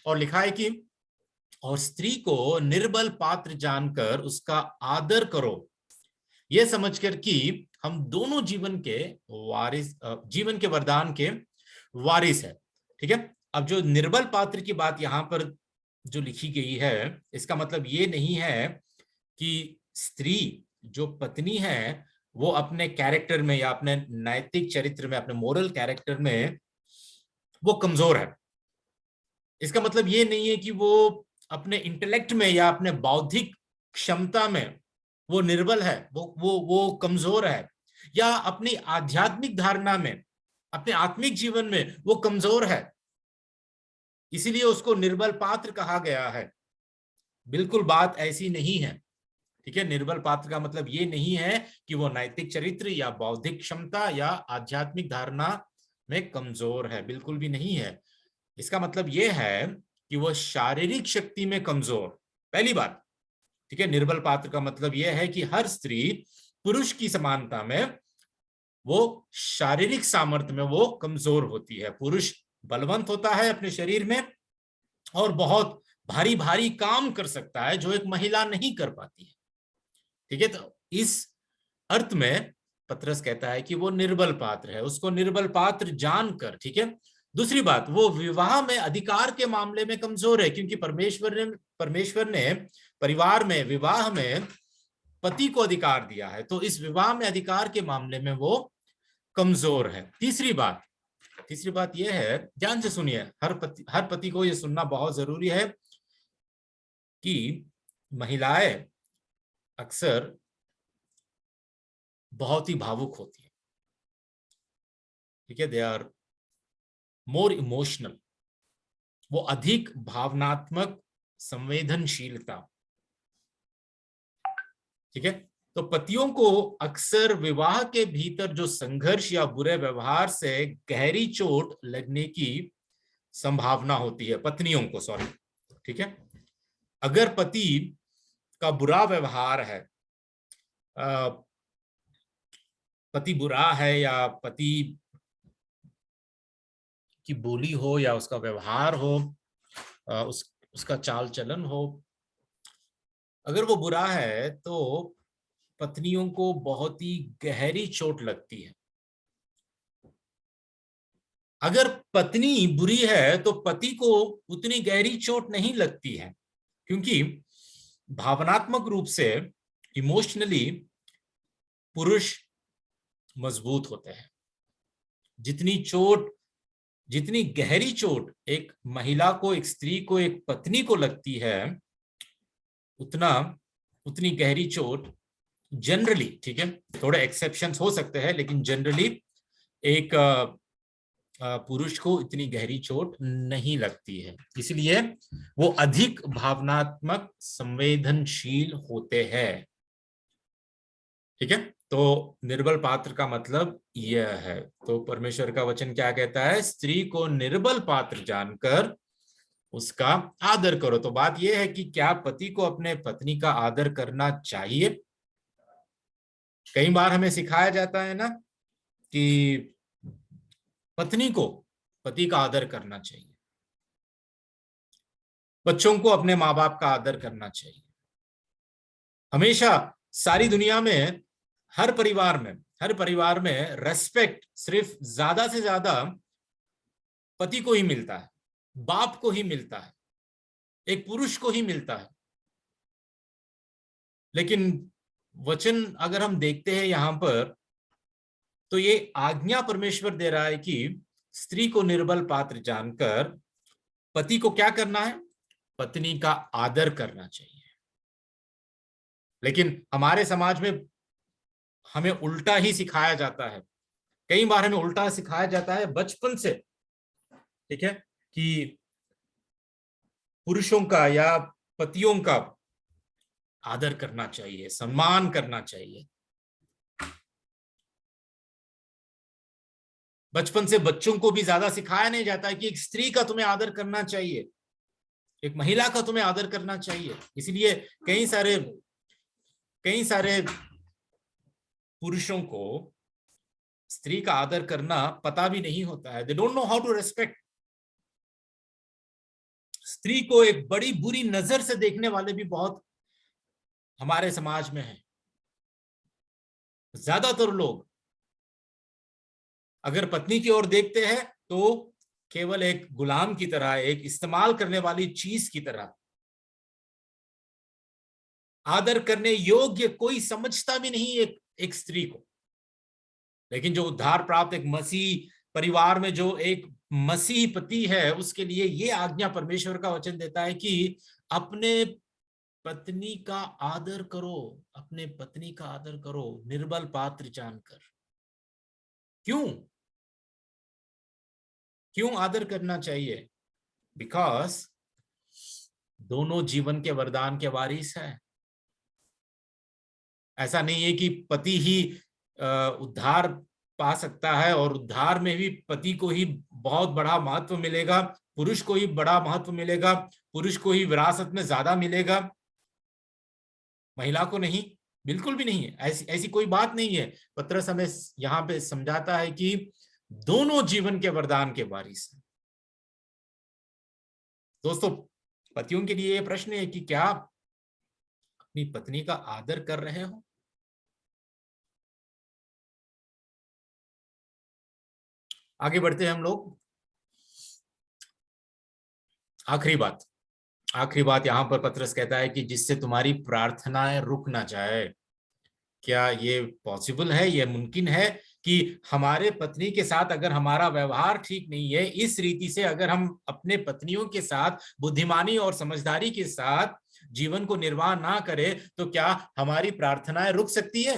और लिखा है कि और स्त्री को निर्बल पात्र जानकर उसका आदर करो, यह समझकर कि हम दोनों जीवन के वरदान के वारिस है। ठीक है, अब जो निर्बल पात्र की बात यहां पर जो लिखी गई है, इसका मतलब ये नहीं है कि स्त्री जो पत्नी है वो अपने कैरेक्टर में या अपने नैतिक चरित्र में, अपने मोरल कैरेक्टर में वो कमजोर है। इसका मतलब ये नहीं है कि वो अपने इंटेलेक्ट में या अपने बौद्धिक क्षमता में वो निर्बल है, वो कमजोर है, या अपनी आध्यात्मिक धारणा में, अपने आत्मिक जीवन में वो कमजोर है, इसीलिए उसको निर्बल पात्र कहा गया है। बिल्कुल बात ऐसी नहीं है। ठीक है, निर्बल पात्र का मतलब ये नहीं है कि वो नैतिक चरित्र या बौद्धिक क्षमता या आध्यात्मिक धारणा में कमजोर है, बिल्कुल भी नहीं है। इसका मतलब ये है कि वो शारीरिक शक्ति में कमजोर, पहली बात। ठीक है, निर्बल पात्र का मतलब यह है कि हर स्त्री पुरुष की समानता में वो शारीरिक सामर्थ्य में वो कमजोर होती है। पुरुष बलवंत होता है अपने शरीर में और बहुत भारी भारी काम कर सकता है जो एक महिला नहीं कर पाती है। ठीक है, तो इस अर्थ में पतरस कहता है कि वो निर्बल पात्र है, उसको निर्बल पात्र जानकर। ठीक है, दूसरी बात, वो विवाह में अधिकार के मामले में कमजोर है, क्योंकि परमेश्वर ने परिवार में, विवाह में पति को अधिकार दिया है, तो इस विवाह में अधिकार के मामले में वो कमजोर है। तीसरी बात यह है, ध्यान से सुनिए, हर पति को यह सुनना बहुत जरूरी है कि महिलाएं अक्सर बहुत ही भावुक होती है, ठीक है, दे आर मोर इमोशनल, वो अधिक भावनात्मक संवेदनशीलता, ठीक है। तो पतियों को अक्सर विवाह के भीतर जो संघर्ष या बुरे व्यवहार से गहरी चोट लगने की संभावना होती है, पत्नियों को, सॉरी, ठीक है। अगर पति का बुरा व्यवहार है, पति बुरा है, या पति की बोली हो या उसका व्यवहार हो, उसका चाल चलन हो, अगर वो बुरा है तो पत्नियों को बहुत ही गहरी चोट लगती है। अगर पत्नी बुरी है तो पति को उतनी गहरी चोट नहीं लगती है, क्योंकि भावनात्मक रूप से, इमोशनली, पुरुष मजबूत होते हैं। जितनी गहरी चोट एक महिला को, एक स्त्री को, एक पत्नी को लगती है, उतनी गहरी चोट जनरली, ठीक है, थोड़े एक्सेप्शंस हो सकते हैं, लेकिन जनरली एक पुरुष को इतनी गहरी चोट नहीं लगती है। इसलिए वो अधिक भावनात्मक संवेदनशील होते हैं, ठीक है। तो निर्बल पात्र का मतलब यह है। तो परमेश्वर का वचन क्या कहता है? स्त्री को निर्बल पात्र जानकर उसका आदर करो। तो बात यह है कि क्या पति को अपने पत्नी का आदर करना चाहिए? कई बार हमें सिखाया जाता है ना कि पत्नी को पति का आदर करना चाहिए, बच्चों को अपने माँ बाप का आदर करना चाहिए। हमेशा सारी दुनिया में हर परिवार में रेस्पेक्ट सिर्फ ज्यादा से ज्यादा पति को ही मिलता है, बाप को ही मिलता है, एक पुरुष को ही मिलता है। लेकिन वचन अगर हम देखते हैं यहां पर, तो ये आज्ञा परमेश्वर दे रहा है कि स्त्री को निर्बल पात्र जानकर पति को क्या करना है? पत्नी का आदर करना चाहिए। लेकिन हमारे समाज में हमें उल्टा ही सिखाया जाता है। कई बार हमें उल्टा सिखाया जाता है बचपन से, ठीक है, कि पुरुषों का या पतियों का आदर करना चाहिए, सम्मान करना चाहिए। बचपन से बच्चों को भी ज्यादा सिखाया नहीं जाता है कि एक स्त्री का तुम्हें आदर करना चाहिए, एक महिला का तुम्हें आदर करना चाहिए। इसलिए कई सारे पुरुषों को स्त्री का आदर करना पता भी नहीं होता है। They don't know how to respect. स्त्री को एक बड़ी बुरी नजर से देखने वाले भी बहुत हमारे समाज में हैं। ज्यादातर लोग अगर पत्नी की ओर देखते हैं तो केवल एक गुलाम की तरह, एक इस्तेमाल करने वाली चीज की तरह, आदर करने योग्य कोई समझता भी नहीं एक स्त्री को। लेकिन जो उद्धार प्राप्त एक मसीह परिवार में जो एक मसीह पति है, उसके लिए ये आज्ञा परमेश्वर का वचन देता है कि अपने पत्नी का आदर करो, अपने पत्नी का आदर करो निर्बल पात्र जानकर। क्यों आदर करना चाहिए? बिकॉज दोनों जीवन के वरदान के वारिस है। ऐसा नहीं है कि पति ही उद्धार पा सकता है और उद्धार में भी पति को ही बहुत बड़ा महत्व मिलेगा, पुरुष को ही बड़ा महत्व मिलेगा, पुरुष को ही विरासत में ज्यादा मिलेगा, महिला को नहीं। बिल्कुल भी नहीं है, ऐसी कोई बात नहीं है। पत्रस हमें यहाँ पे समझाता है कि दोनों जीवन के वरदान के वारिस हैं। दोस्तों, पतियों के लिए ये प्रश्न है कि क्या अपनी पत्नी का आदर कर रहे हो? आगे बढ़ते हैं हम लोग। आखिरी बात यहां पर पत्रस कहता है कि जिससे तुम्हारी प्रार्थनाएं रुक ना जाए। क्या ये पॉसिबल है, ये मुमकिन है कि हमारे पत्नी के साथ अगर हमारा व्यवहार ठीक नहीं है, इस रीति से अगर हम अपने पत्नियों के साथ बुद्धिमानी और समझदारी के साथ जीवन को निर्वाह ना करें, तो क्या हमारी प्रार्थनाएं रुक सकती है?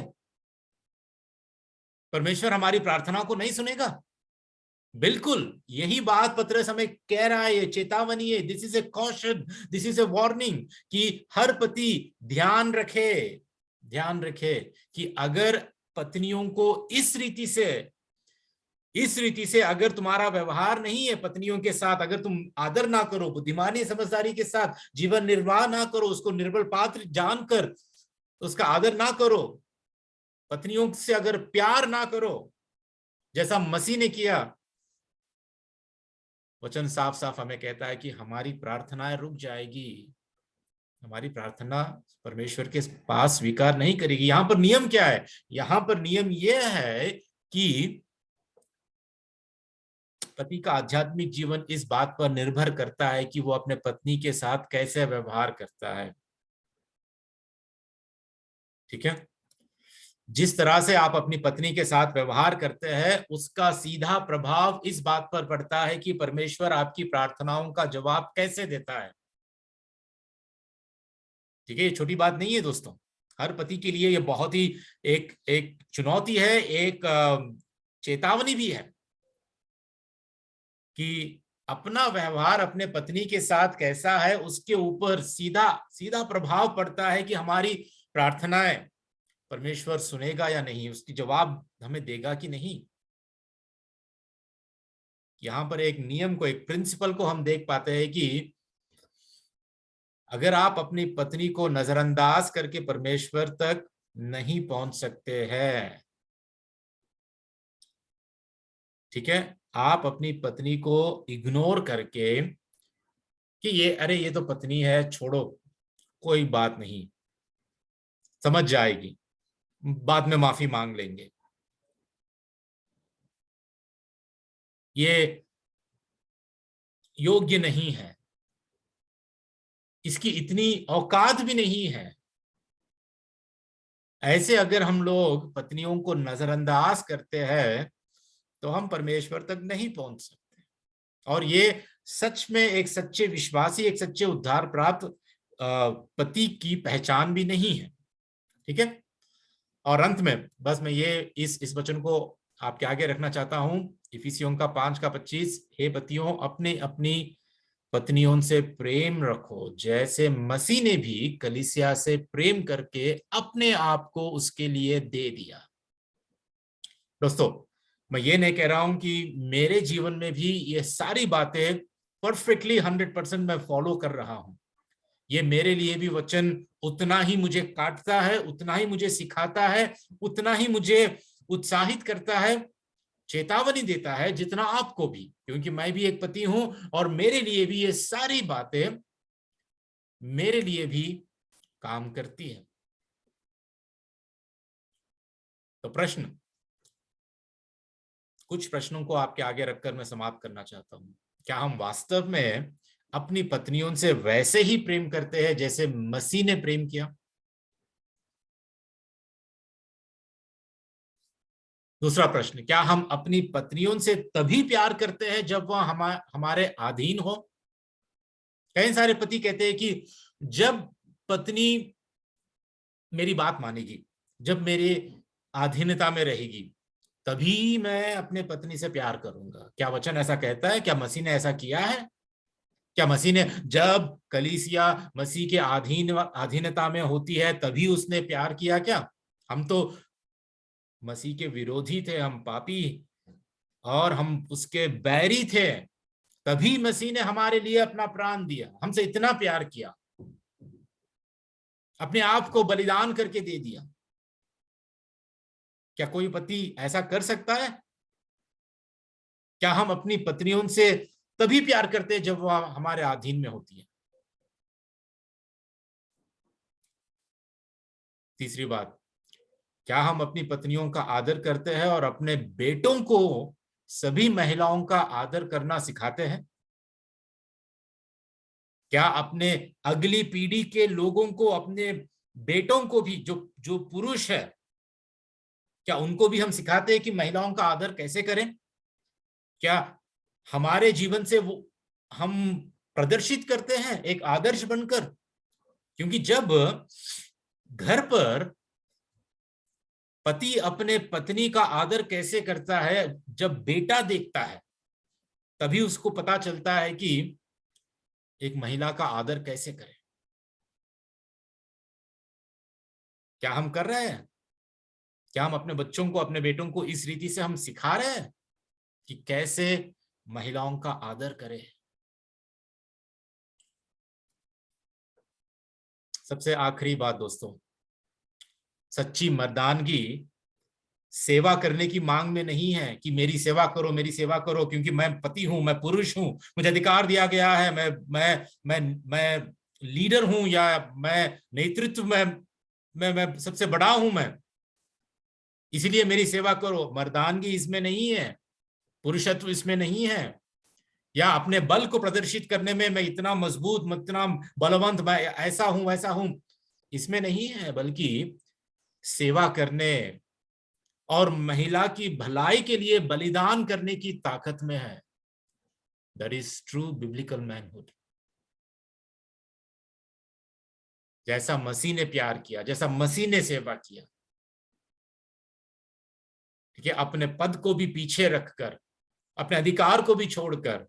परमेश्वर हमारी प्रार्थना को नहीं सुनेगा? बिल्कुल, यही बात पतरस हमें कह रहा है, ये चेतावनी है, this is a caution, this is a warning, कि हर पति ध्यान रखे कि अगर पत्नियों को इस रीति से अगर तुम्हारा व्यवहार नहीं है पत्नियों के साथ, अगर तुम आदर ना करो, बुद्धिमानी समझदारी के साथ जीवन निर्वाह ना करो, उसको निर्बल पात्र जानकर उसका आदर ना करो, पत्नियों से अगर प्यार ना करो जैसा मसीह ने किया, वचन साफ साफ हमें कहता है कि हमारी प्रार्थनाएं रुक जाएगी, हमारी प्रार्थना परमेश्वर के पास स्वीकार नहीं करेगी। यहां पर नियम क्या है? यहां पर नियम यह है कि पति का आध्यात्मिक जीवन इस बात पर निर्भर करता है कि वो अपने पत्नी के साथ कैसे व्यवहार करता है। ठीक है, जिस तरह से आप अपनी पत्नी के साथ व्यवहार करते हैं उसका सीधा प्रभाव इस बात पर पड़ता है कि परमेश्वर आपकी प्रार्थनाओं का जवाब कैसे देता है। ठीक है, ये छोटी बात नहीं है दोस्तों, हर पति के लिए ये बहुत ही एक एक चुनौती है, एक चेतावनी भी है कि अपना व्यवहार अपने पत्नी के साथ कैसा है उसके ऊपर सीधा सीधा प्रभाव पड़ता है कि हमारी प्रार्थनाएं परमेश्वर सुनेगा या नहीं, उसकी जवाब हमें देगा कि नहीं। यहां पर एक नियम को, एक प्रिंसिपल को हम देख पाते हैं कि अगर आप अपनी पत्नी को नजरअंदाज करके परमेश्वर तक नहीं पहुंच सकते हैं, ठीक है, आप अपनी पत्नी को इग्नोर करके कि ये तो पत्नी है, छोड़ो, कोई बात नहीं, समझ जाएगी, बाद में माफी मांग लेंगे, ये योग्य नहीं है, इसकी इतनी औकात भी नहीं है, ऐसे अगर हम लोग पत्नियों को नजरअंदाज करते हैं तो हम परमेश्वर तक नहीं पहुंच सकते। और ये सच में एक सच्चे विश्वासी, एक सच्चे उद्धार प्राप्त पति की पहचान भी नहीं है। ठीक है, और अंत में बस मैं ये इस वचन को आपके आगे रखना चाहता हूं, इफिसियों का 5:25, हे पतियों अपने अपनी पत्नियों से प्रेम रखो जैसे मसीह ने भी कलीसिया से प्रेम करके अपने आप को उसके लिए दे दिया। दोस्तों, मैं ये नहीं कह रहा हूं कि मेरे जीवन में भी ये सारी बातें परफेक्टली 100% मैं फॉलो कर रहा हूं। ये मेरे लिए भी वचन उतना ही मुझे काटता है, उतना ही मुझे सिखाता है, उतना ही मुझे उत्साहित करता है, चेतावनी देता है जितना आपको भी, क्योंकि मैं भी एक पति हूं और मेरे लिए भी ये सारी बातें मेरे लिए भी काम करती है। तो कुछ प्रश्नों को आपके आगे रखकर मैं समाप्त करना चाहता हूं। क्या हम वास्तव में अपनी पत्नियों से वैसे ही प्रेम करते हैं जैसे मसीह ने प्रेम किया? दूसरा प्रश्न, क्या हम अपनी पत्नियों से तभी प्यार करते हैं जब वह हमारे अधीन हो? कई सारे पति कहते हैं कि जब पत्नी मेरी बात मानेगी, जब मेरे अधीनता में रहेगी, तभी मैं अपने पत्नी से प्यार करूंगा। क्या वचन ऐसा कहता है? क्या मसीह ने ऐसा किया है? क्या मसीह ने, जब कलीसिया मसीह के अधीनता में होती है तभी उसने प्यार किया क्या? हम तो मसीह के विरोधी थे, हम पापी और हम उसके बैरी थे, तभी मसीह ने हमारे लिए अपना प्राण दिया, हमसे इतना प्यार किया, अपने आप को बलिदान करके दे दिया। क्या कोई पति ऐसा कर सकता है? क्या हम अपनी पत्नियों से तभी प्यार करते हैं जब वह हमारे अधीन में होती है? तीसरी बात, क्या हम अपनी पत्नियों का आदर करते हैं और अपने बेटों को सभी महिलाओं का आदर करना सिखाते हैं? क्या अपने अगली पीढ़ी के लोगों को, अपने बेटों को भी, जो जो पुरुष है, क्या उनको भी हम सिखाते हैं कि महिलाओं का आदर कैसे करें? क्या हमारे जीवन से वो हम प्रदर्शित करते हैं एक आदर्श बनकर? क्योंकि जब घर पर पति अपने पत्नी का आदर कैसे करता है, जब बेटा देखता है तभी उसको पता चलता है कि एक महिला का आदर कैसे करें। क्या हम कर रहे हैं? क्या हम अपने बच्चों को, अपने बेटों को इस रीति से हम सिखा रहे हैं कि कैसे महिलाओं का आदर करें? सबसे आखिरी बात दोस्तों, सच्ची मर्दानगी सेवा करने की मांग में नहीं है कि मेरी सेवा करो, मेरी सेवा करो, क्योंकि मैं पति हूं, मैं पुरुष हूं, मुझे अधिकार दिया गया है, मैं लीडर हूं, या मैं नेतृत्व में मैं सबसे बड़ा हूं, मैं इसीलिए मेरी सेवा करो। मर्दानगी इसमें नहीं है, पुरुषत्व इसमें नहीं है, या अपने बल को प्रदर्शित करने में मैं इतना मजबूत, मैं इतना बलवंत, मैं ऐसा हूं वैसा हूं, इसमें नहीं है, बल्कि सेवा करने और महिला की भलाई के लिए बलिदान करने की ताकत में है। That is true biblical manhood. जैसा मसीह ने प्यार किया, जैसा मसीह ने सेवा किया, ठीक है, अपने पद को भी पीछे रखकर, अपने अधिकार को भी छोड़कर,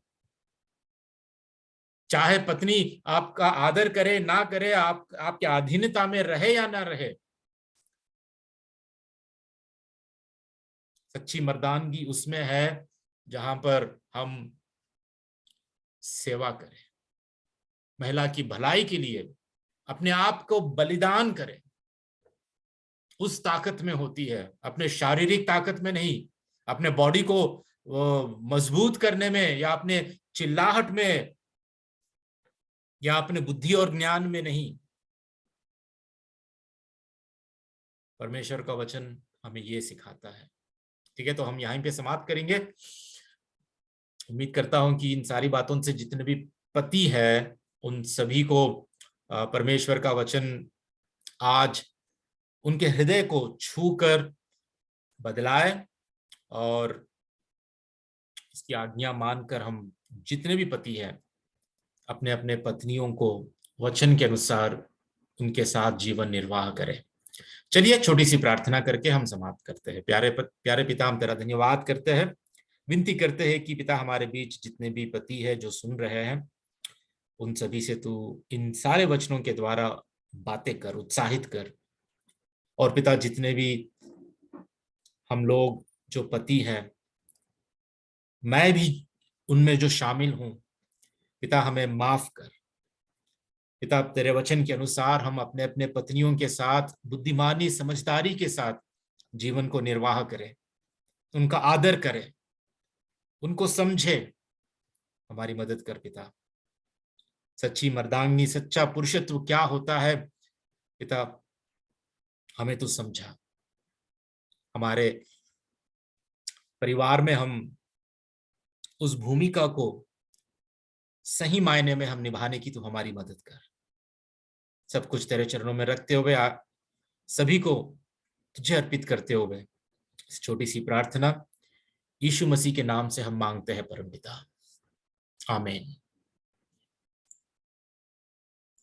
चाहे पत्नी आपका आदर करे ना करे, आपके अधीनता में रहे या ना रहे, सच्ची मर्दानगी उसमें है जहां पर हम सेवा करें, महिला की भलाई के लिए अपने आप को बलिदान करें। उस ताकत में होती है, अपने शारीरिक ताकत में नहीं, अपने बॉडी को मजबूत करने में, या अपने चिल्लाहट में, या अपने बुद्धि और ज्ञान में नहीं। परमेश्वर का वचन हमें ये सिखाता है। ठीक है, तो हम यहीं पे समाप्त करेंगे। उम्मीद करता हूं कि इन सारी बातों से जितने भी पति है उन सभी को परमेश्वर का वचन आज उनके हृदय को छूकर बदलाए, और इसकी आज्ञा मानकर हम जितने भी पति हैं अपने अपने पत्नियों को वचन के अनुसार उनके साथ जीवन निर्वाह करें। चलिए छोटी सी प्रार्थना करके हम समाप्त करते हैं। प्यारे पिता, हम तेरा धन्यवाद करते हैं, विनती करते हैं कि पिता हमारे बीच जितने भी पति है जो सुन रहे हैं, उन सभी से तू इन सारे वचनों के द्वारा बातें कर, उत्साहित कर। और पिता, जितने भी हम लोग जो पति हैं, मैं भी उनमें जो शामिल हूं, पिता हमें माफ कर। पिता, तेरे वचन के अनुसार हम अपने अपने पत्नियों के साथ बुद्धिमानी, समझदारी के साथ जीवन को निर्वाह करें, उनका आदर करें, उनको समझे। हमारी मदद कर पिता। सच्ची मर्दांगी, सच्चा पुरुषत्व क्या होता है पिता, हमें तो समझा। हमारे परिवार में हम उस भूमिका को सही मायने में हम निभाने की तो हमारी मदद कर। सब कुछ तेरे चरणों में रखते हुए, सभी को तुझे अर्पित करते हुए, इस छोटी सी प्रार्थना यीशु मसीह के नाम से हम मांगते हैं परम पिता, आमीन।